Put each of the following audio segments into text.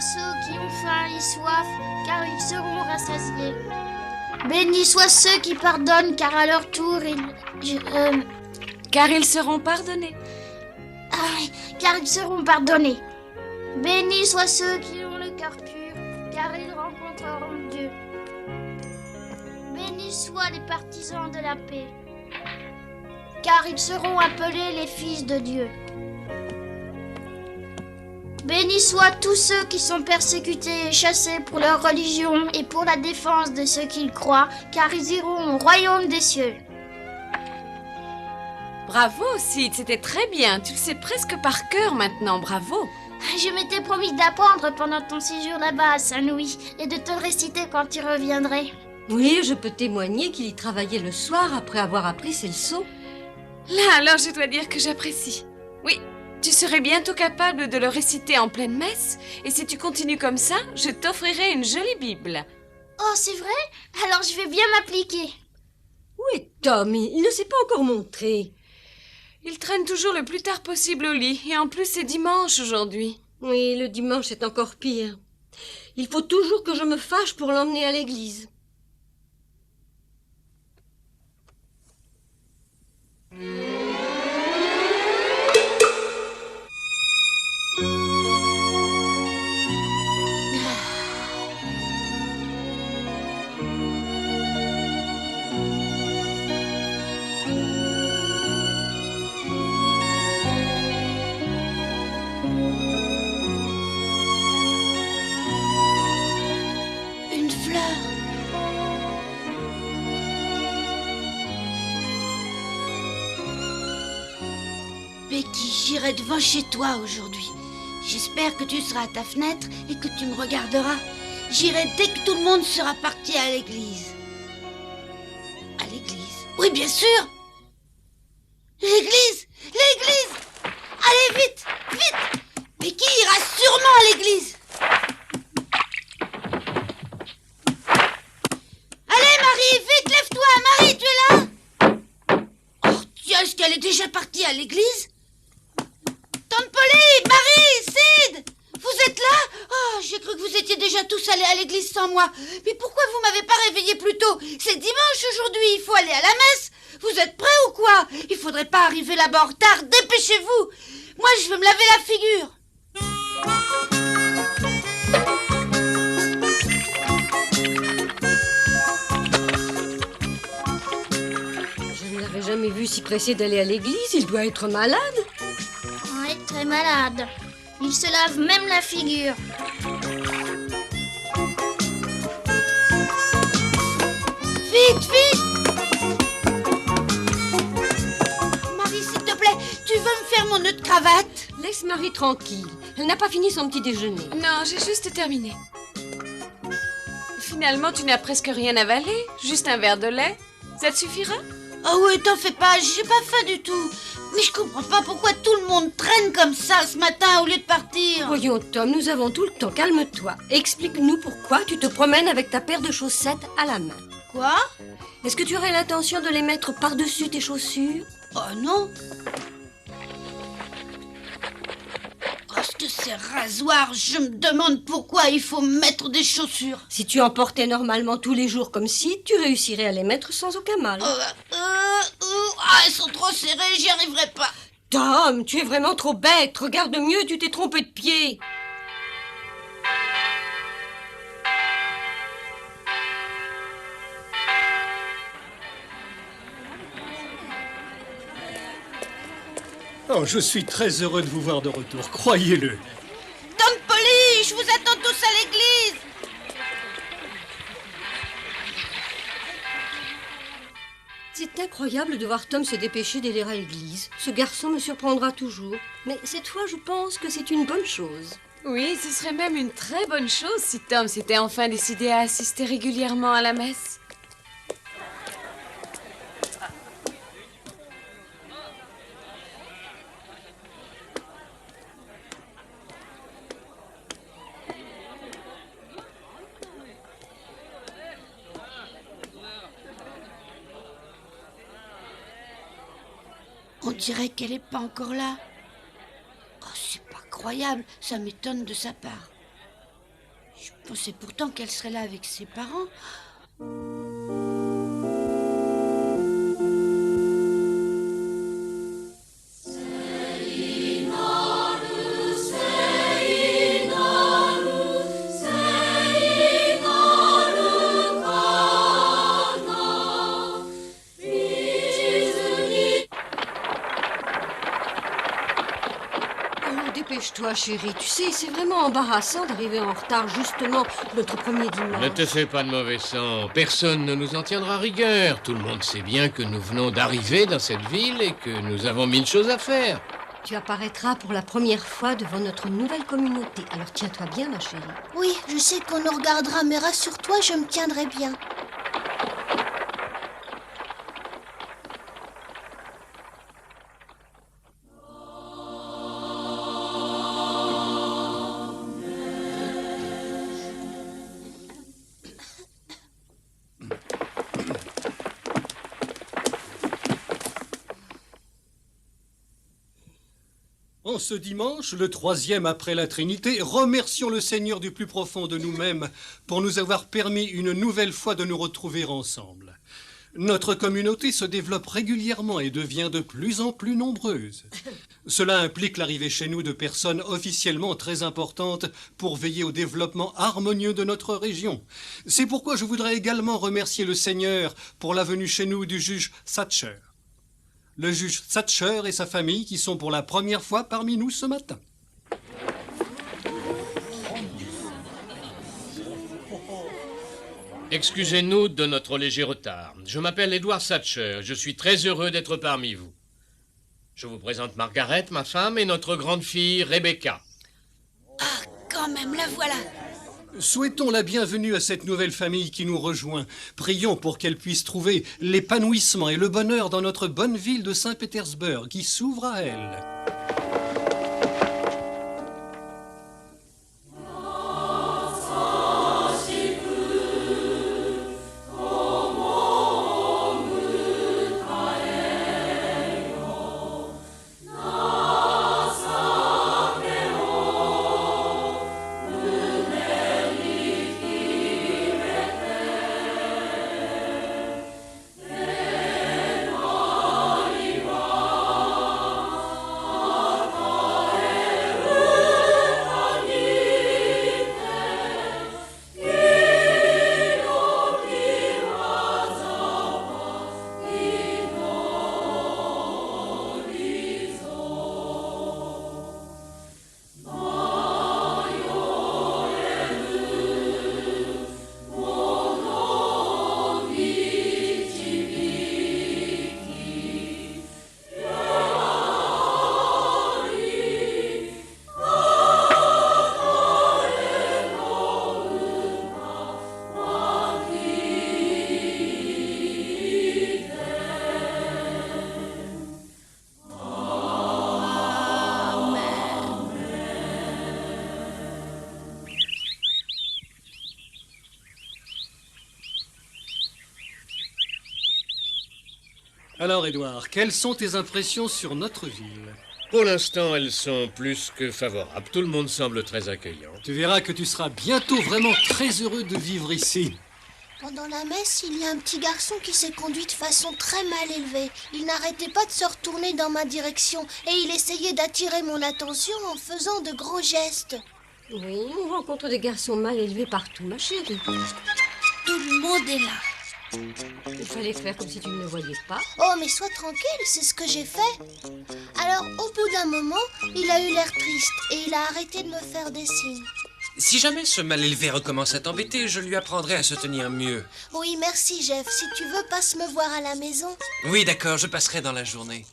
ceux qui ont faim et soif, car ils seront rassasiés. Bénis soient ceux qui pardonnent, car à leur tour Car ils seront pardonnés. car ils seront pardonnés. Bénis soient ceux qui ont le cœur pur, car ils rencontreront Dieu. Bénis soient les partisans de la paix, car ils seront appelés les fils de Dieu. Bénis soient tous ceux qui sont persécutés et chassés pour leur religion et pour la défense de ceux qu'ils croient, car ils iront au royaume des cieux. Bravo, Sid, c'était très bien. Tu le sais presque par cœur maintenant, bravo. Je m'étais promis d'apprendre pendant ton séjour là-bas à Saint-Louis et de te le réciter quand tu reviendrais. Oui, je peux témoigner qu'il y travaillait le soir après avoir appris ses leçons. Là, alors je dois dire que j'apprécie. Oui, tu serais bientôt capable de le réciter en pleine messe, et si tu continues comme ça, je t'offrirai une jolie Bible. Oh, c'est vrai? Alors je vais bien m'appliquer. Où est Tom? Il ne s'est pas encore montré. Il traîne toujours le plus tard possible au lit, et en plus c'est dimanche aujourd'hui. Oui, le dimanche c'est encore pire. Il faut toujours que je me fâche pour l'emmener à l'église. Une fleur. Becky, j'irai devant chez toi aujourd'hui. J'espère que tu seras à ta fenêtre et que tu me regarderas. J'irai dès que tout le monde sera parti à l'église. À l'église? Oui, bien sûr. L'église! L'église! Allez, vite! Vite! Becky ira sûrement à l'église. Allez, Marie, vite, lève-toi! Marie, tu es là? Oh, tiens, est-ce qu'elle est déjà partie à l'église? Tante Polly, Marie, Sid, vous êtes là? Oh, j'ai cru que vous étiez déjà tous allés à l'église sans moi. Mais pourquoi vous m'avez pas réveillé plus tôt? C'est dimanche aujourd'hui, il faut aller à la messe. Vous êtes prêts ou quoi? Il faudrait pas arriver là-bas en retard, dépêchez-vous. Moi, je vais me laver la figure. Je ne l'avais jamais vu si pressé d'aller à l'église. Il doit être malade. Ouais, très malade. Il se lave même la figure. Vite, vite! Marie, s'il te plaît, tu veux me faire mon nœud de cravate? Laisse Marie tranquille. Elle n'a pas fini son petit déjeuner. Non, j'ai juste terminé. Finalement, tu n'as presque rien avalé, juste un verre de lait. Ça te suffira? Oh oui, t'en fais pas, j'ai pas faim du tout. Mais je comprends pas pourquoi tout le monde traîne comme ça ce matin au lieu de partir. Voyons, Tom, nous avons tout le temps. Calme-toi. Explique-nous pourquoi tu te promènes avec ta paire de chaussettes à la main. Quoi? Est-ce que tu aurais l'intention de les mettre par-dessus tes chaussures? Oh non. Oh, ce que c'est rasoir, je me demande pourquoi il faut mettre des chaussures. Si tu en portais normalement tous les jours comme si, tu réussirais à les mettre sans aucun mal. Elles sont trop serrées, j'y arriverai pas. Tom, tu es vraiment trop bête. Regarde mieux, tu t'es trompé de pied. Oh, je suis très heureux de vous voir de retour, croyez-le. Tante Polly, je vous attends tous à l'église. C'est incroyable de voir Tom se dépêcher d'aller à l'église. Ce garçon me surprendra toujours. Mais cette fois, je pense que c'est une bonne chose. Oui, ce serait même une très bonne chose si Tom s'était enfin décidé à assister régulièrement à la messe. On dirait qu'elle n'est pas encore là. Oh, c'est pas croyable, ça m'étonne de sa part. On sait pourtant qu'elle serait là avec ses parents. Dépêche-toi, chérie. Tu sais, c'est vraiment embarrassant d'arriver en retard justement notre premier dimanche. Ne te fais pas de mauvais sang. Personne ne nous en tiendra rigueur. Tout le monde sait bien que nous venons d'arriver dans cette ville et que nous avons mille choses à faire. Tu apparaîtras pour la première fois devant notre nouvelle communauté. Alors tiens-toi bien, ma chérie. Oui, je sais qu'on nous regardera, mais rassure-toi, je me tiendrai bien. En ce dimanche, le 3e après la Trinité, remercions le Seigneur du plus profond de nous-mêmes pour nous avoir permis une nouvelle fois de nous retrouver ensemble. Notre communauté se développe régulièrement et devient de plus en plus nombreuse. Cela implique l'arrivée chez nous de personnes officiellement très importantes pour veiller au développement harmonieux de notre région. C'est pourquoi je voudrais également remercier le Seigneur pour la venue chez nous du juge Thatcher. Le juge Thatcher et sa famille qui sont pour la première fois parmi nous ce matin. Excusez-nous de notre léger retard. Je m'appelle Edward Thatcher. Je suis très heureux d'être parmi vous. Je vous présente Margaret, ma femme, et notre grande fille Rebecca. Ah, quand même, la voilà. Souhaitons la bienvenue à cette nouvelle famille qui nous rejoint. Prions pour qu'elle puisse trouver l'épanouissement et le bonheur dans notre bonne ville de Saint-Pétersbourg qui s'ouvre à elle. Alors, Édouard, quelles sont tes impressions sur notre ville? Pour l'instant, elles sont plus que favorables. Tout le monde semble très accueillant. Tu verras que tu seras bientôt vraiment très heureux de vivre ici. Pendant la messe, il y a un petit garçon qui s'est conduit de façon très mal élevée. Il n'arrêtait pas de se retourner dans ma direction et il essayait d'attirer mon attention en faisant de gros gestes. Oui, on rencontre des garçons mal élevés partout, ma chérie. Tout le monde est là. Il fallait faire comme si tu ne le voyais pas. Oh, mais sois tranquille, c'est ce que j'ai fait. Alors, au bout d'un moment, il a eu l'air triste et il a arrêté de me faire des signes. Si jamais ce mal élevé recommence à t'embêter, je lui apprendrai à se tenir mieux. Oui, merci, Jeff. Si tu veux, passe me voir à la maison. Oui, d'accord, je passerai dans la journée.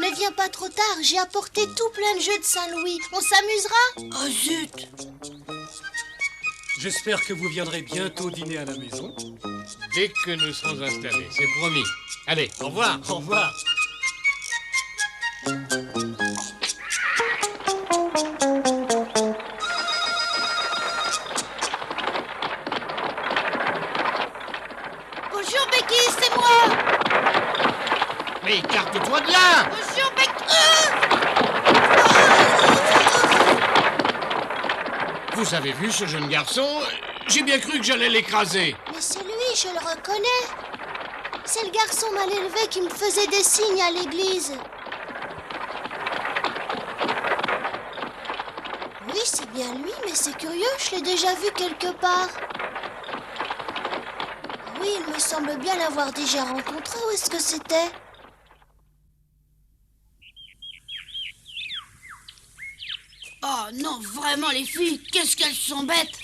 Ne viens pas trop tard, j'ai apporté tout plein de jeux de Saint-Louis. On s'amusera? Oh zut! J'espère que vous viendrez bientôt dîner à la maison. Dès que nous serons installés, c'est promis. Allez, au revoir. Au revoir. Bonjour Becky, c'est moi! Mais écarte-toi de là! Bonjour Becky! Vous avez vu ce jeune garçon? J'ai bien cru que j'allais l'écraser. Mais c'est lui, je le reconnais. C'est le garçon mal élevé qui me faisait des signes à l'église. Oui, c'est bien lui, mais c'est curieux, je l'ai déjà vu quelque part. Oui, il me semble bien l'avoir déjà rencontré. Où est-ce que c'était? Oh non, vraiment les filles, qu'est-ce qu'elles sont bêtes!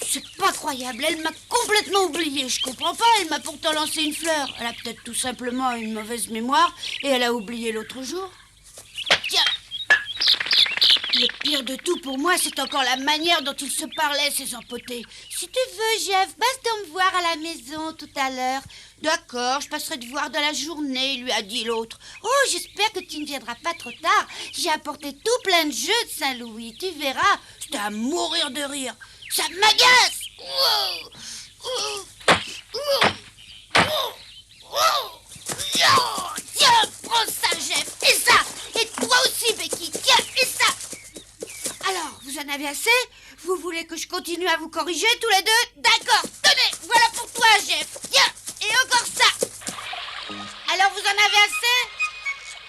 C'est pas croyable, elle m'a complètement oubliée, je comprends pas, elle m'a pourtant lancé une fleur. Elle a peut-être tout simplement une mauvaise mémoire et elle a oublié l'autre jour. Tiens! Le pire de tout pour moi, c'est encore la manière dont ils se parlaient, ces empotés. Si tu veux, Jeff, passe donc me voir à la maison tout à l'heure. D'accord, je passerai te voir dans la journée, lui a dit l'autre. Oh, j'espère que tu ne viendras pas trop tard. J'ai apporté tout plein de jeux de Saint-Louis, tu verras. C'était à mourir de rire. Ça m'agace! Tiens, prends ça, Jeff, et ça! Et toi aussi, Becky, tiens, et ça! Alors, vous en avez assez? Vous voulez que je continue à vous corriger tous les deux? D'accord, tenez, voilà pour toi, Jeff. Tiens, et encore ça. Alors, vous en avez assez?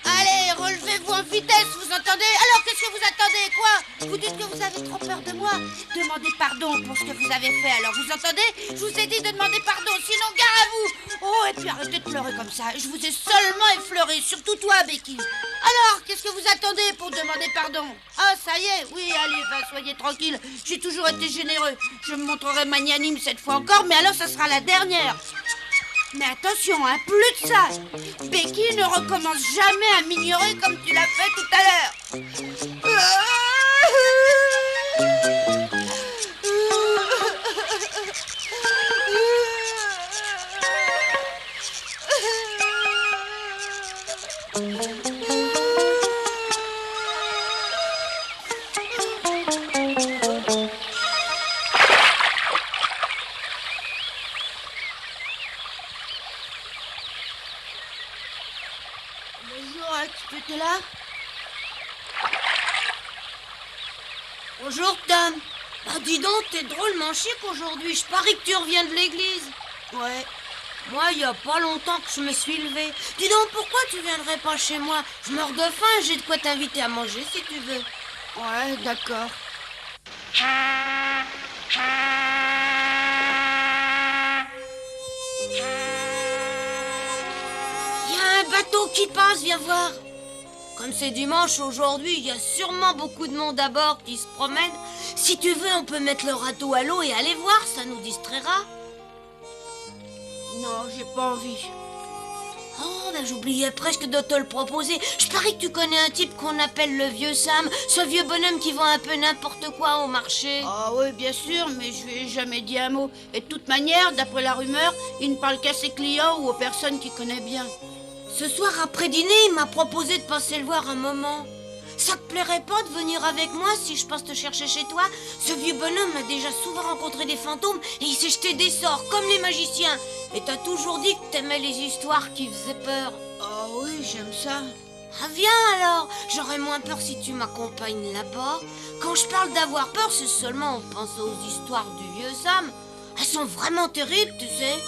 Allez, relevez-vous en vitesse, vous entendez? Alors, qu'est-ce que vous attendez, quoi? Vous dites que vous avez trop peur de moi? Demandez pardon pour ce que vous avez fait, alors vous entendez? Je vous ai dit de demander pardon, sinon gare à vous! Oh, et puis arrêtez de pleurer comme ça, je vous ai seulement effleuré, surtout toi, Becky. Alors, qu'est-ce que vous attendez pour demander pardon? Ah, ça y est, oui, allez, soyez tranquille, j'ai toujours été généreux. Je me montrerai magnanime cette fois encore, mais alors ça sera la dernière. Mais attention, hein, plus de ça. Becky ne recommence jamais à m'ignorer comme tu l'as fait tout à l'heure. Bonjour, tu étais là? Bonjour, Tom. Ah, dis donc, t'es drôlement chic aujourd'hui. Je parie que tu reviens de l'église. Ouais. Moi, il y a pas longtemps que je me suis levée. Dis donc, pourquoi tu viendrais pas chez moi? Je meurs de faim, j'ai de quoi t'inviter à manger si tu veux. Ouais, d'accord. Il y a un bateau qui passe, viens voir. Comme c'est dimanche aujourd'hui, il y a sûrement beaucoup de monde à bord qui se promène. Si tu veux, on peut mettre le râteau à l'eau et aller voir, ça nous distraira. Non, j'ai pas envie. Oh, ben j'oubliais presque de te le proposer. Je parie que tu connais un type qu'on appelle le vieux Sam, ce vieux bonhomme qui vend un peu n'importe quoi au marché. Ah oui, bien sûr, mais je lui ai jamais dit un mot. Et de toute manière, d'après la rumeur, il ne parle qu'à ses clients ou aux personnes qu'il connaît bien. Ce soir après dîner, il m'a proposé de passer le voir un moment. Ça te plairait pas de venir avec moi si je passe te chercher chez toi? Ce vieux bonhomme a déjà souvent rencontré des fantômes et il s'est jeté des sorts comme les magiciens. Et t'as toujours dit que t'aimais les histoires qui faisaient peur. Ah oui, j'aime ça. Ah viens alors, j'aurais moins peur si tu m'accompagnes là-bas. Quand je parle d'avoir peur, c'est seulement en pensant aux histoires du vieux Sam. Elles sont vraiment terribles, tu sais.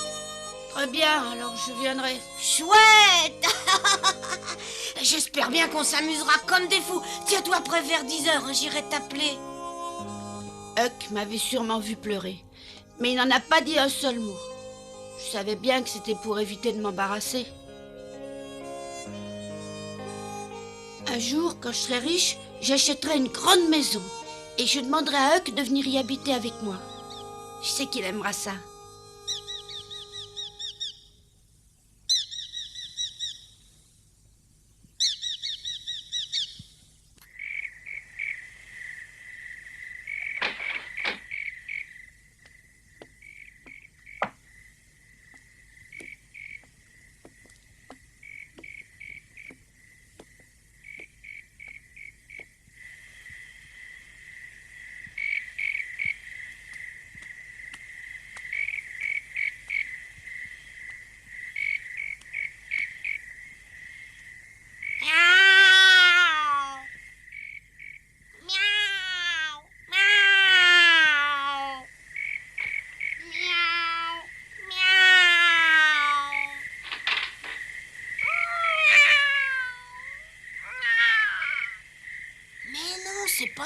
Très bien, alors je viendrai. Chouette. J'espère bien qu'on s'amusera comme des fous. Tiens-toi prêt vers 10h, hein, j'irai t'appeler. Huck m'avait sûrement vu pleurer, mais il n'en a pas dit un seul mot. Je savais bien que c'était pour éviter de m'embarrasser. Un jour, quand je serai riche, j'achèterai une grande maison et je demanderai à Huck de venir y habiter avec moi. Je sais qu'il aimera ça.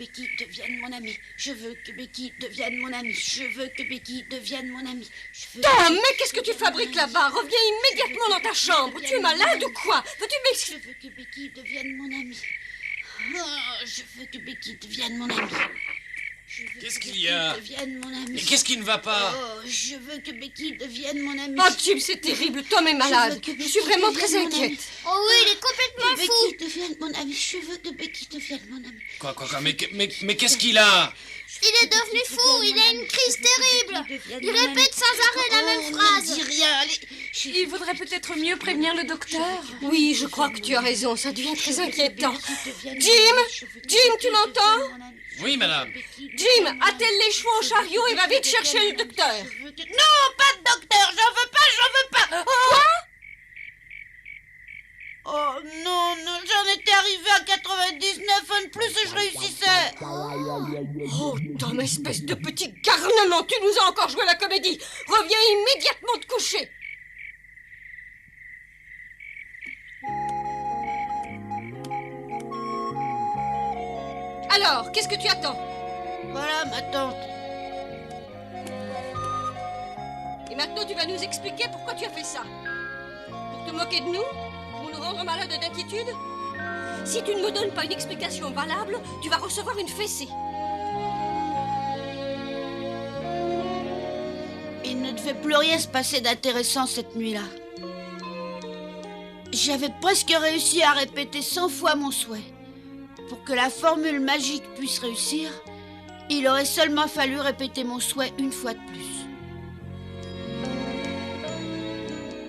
Becky devienne mon amie. Je veux que Becky devienne mon amie. Je veux que Becky devienne mon amie. Tom, mais qu'est-ce que tu fabriques là-bas? Reviens immédiatement dans ta chambre. Tu es malade ou quoi? Veux-tu Je m'expliquer? veux que Becky devienne mon amie. Oh, je veux que Becky devienne mon amie. Je veux Qu'est-ce que qu'il Becky y a? devienne mon amie. Mais qu'est-ce qui ne va pas? Oh, je veux que Becky devienne mon amie. Oh, Jim, c'est terrible. Tom est malade. veux que Je Becky suis vraiment très devienne mon amie. inquiète. Oh oui, il est complètement Que fou. Becky devienne mon amie. Je veux que Becky devienne mon amie. Quoi, mais qu'est-ce qu'il a? Il est devenu fou, il a une crise terrible. Il répète sans arrêt la même phrase. Dis rien, allez. Il vaudrait peut-être mieux prévenir le docteur. Oui, je crois que tu as raison. Ça devient très inquiétant. Jim, tu m'entends? Oui, madame. Jim, attelle les chevaux au chariot et va vite chercher le docteur. Non, pas de docteur, j'en veux pas. Quoi? Oh non, j'en étais arrivée à 99 fois de plus et je réussissais. Oh, Tom, espèce de petit garnement, tu nous as encore joué la comédie. Reviens immédiatement te coucher. Alors, qu'est-ce que tu attends? Voilà ma tante. Et maintenant, tu vas nous expliquer pourquoi tu as fait ça. Pour te moquer de nous? Pour nous rendre malades d'inquiétude? Si tu ne me donnes pas une explication valable, tu vas recevoir une fessée. Il ne devait plus rien se passer d'intéressant cette nuit-là. J'avais presque réussi à répéter 100 fois mon souhait. Pour que la formule magique puisse réussir, il aurait seulement fallu répéter mon souhait une fois de plus.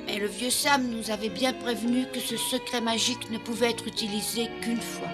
Mais le vieux Sam nous avait bien prévenu que ce secret magique ne pouvait être utilisé qu'une fois.